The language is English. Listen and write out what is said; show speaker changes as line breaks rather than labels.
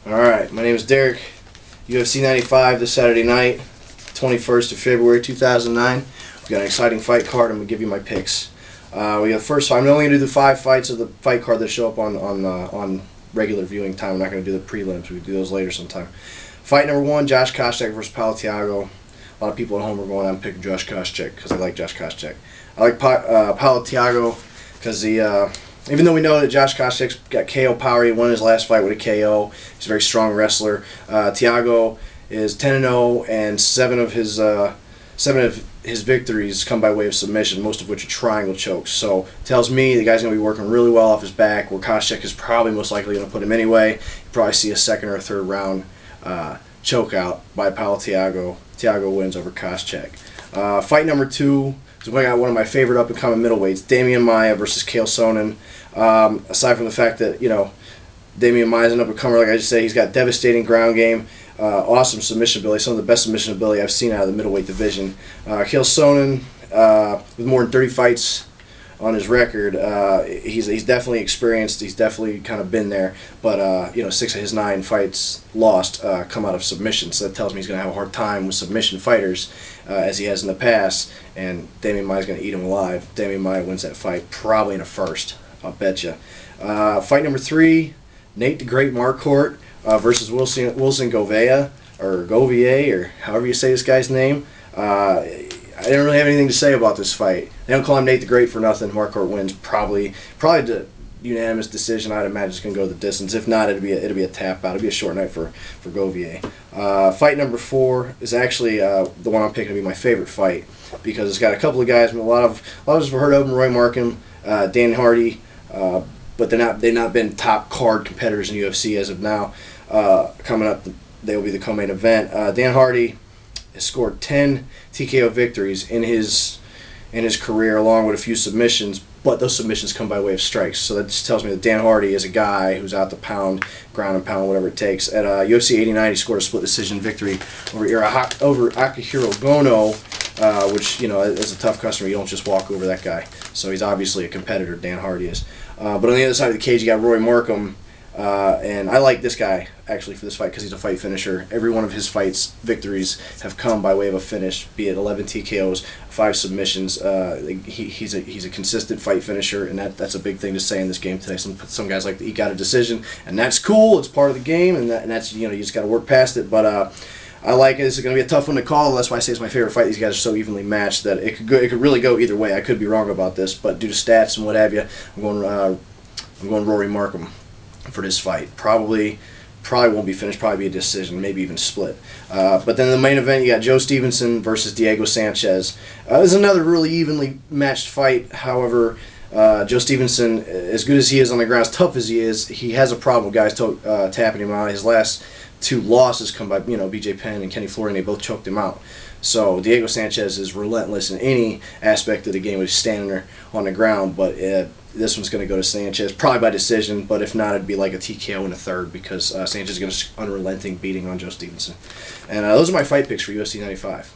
Alright, my name is Derek. UFC 95 this Saturday night, 21st of February 2009. We've got an exciting fight card. I'm going to give you my picks. We got the first fight. I'm only going to do the 5 fights of the fight card that show up on regular viewing time. I'm not going to do the prelims. We can do those later sometime. Fight number 1, Josh Koscheck versus Paulo Thiago. A lot of people at home are going, I'm picking Josh Koscheck because I like Josh Koscheck. I like Paulo Thiago because even though we know that Josh Koscheck's got KO power, he won his last fight with a KO. He's a very strong wrestler. Thiago is 10-0, and 7 of his victories come by way of submission, most of which are triangle chokes. So tells me the guy's going to be working really well off his back, where Koscheck is probably most likely going to put him anyway. You probably see a second or third round choke out by Paulo Thiago. Thiago wins over Koscheck. Fight number 2. So we got one of my favorite up-and-coming middleweights, Demian Maia versus Chael Sonnen. Aside from the fact that, Demian Maia is an up-and-comer, like I just said, he's got devastating ground game, awesome submission ability, some of the best submission ability I've seen out of the middleweight division. Chael Sonnen, with more than 30 fights on his record, he's definitely experienced. He's definitely kind of been there. But 6 of his 9 fights lost come out of submission. So that tells me he's going to have a hard time with submission fighters, as he has in the past. And Demian Maia is going to eat him alive. Demian Maia wins that fight probably in a first. I'll bet you. Fight number 3, Nate the Great Marquardt versus Wilson Govea, or Govier, or however you say this guy's name. I didn't really have anything to say about this fight. They don't call him Nate the Great for nothing. Marquardt wins probably the unanimous decision. I'd imagine it's going to go the distance. If not, it'll be a tap out. It'll be a short night for Govier. Fight number 4 is actually the one I'm picking to be my favorite fight, because it's got a couple of guys. A lot of us have heard of them: Roy Markham, Dan Hardy, but they've not been top card competitors in UFC as of now. Coming up, they will be the co-main event. Dan Hardy has scored 10 TKO victories in his career, along with a few submissions, but those submissions come by way of strikes. So that just tells me that Dan Hardy is a guy who's out to pound, ground and pound, whatever it takes. At UFC 89, he scored a split decision victory over Akihiro Gono, which, as a tough customer, you don't just walk over that guy. So he's obviously a competitor, Dan Hardy is. But on the other side of the cage, you got Roy Markham. And I like this guy, actually, for this fight because he's a fight finisher. Every one of his victories have come by way of a finish, be it 11 TKOs, 5 submissions. He's a consistent fight finisher, and that's a big thing to say in this game today. Some guys like to eke out a decision, and that's cool. It's part of the game, and that's you just got to work past it. But I like it. It's going to be a tough one to call. That's why I say it's my favorite fight. These guys are so evenly matched that it could really go either way. I could be wrong about this, but due to stats and what have you, I'm going Rory Markham for this fight. Probably won't be finished, probably be a decision, maybe even split. But then the main event, you got Joe Stevenson versus Diego Sanchez. This is another really evenly matched fight. However, Joe Stevenson, as good as he is on the ground, as tough as he is, he has a problem with guys tapping him out. His last 2 losses come by, BJ Penn and Kenny Florian. They both choked him out. So Diego Sanchez is relentless in any aspect of the game. He's standing there on the ground, but this one's going to go to Sanchez, probably by decision, but if not, it'd be like a TKO in a third, because Sanchez is going to unrelenting beating on Joe Stevenson. And those are my fight picks for UFC 95.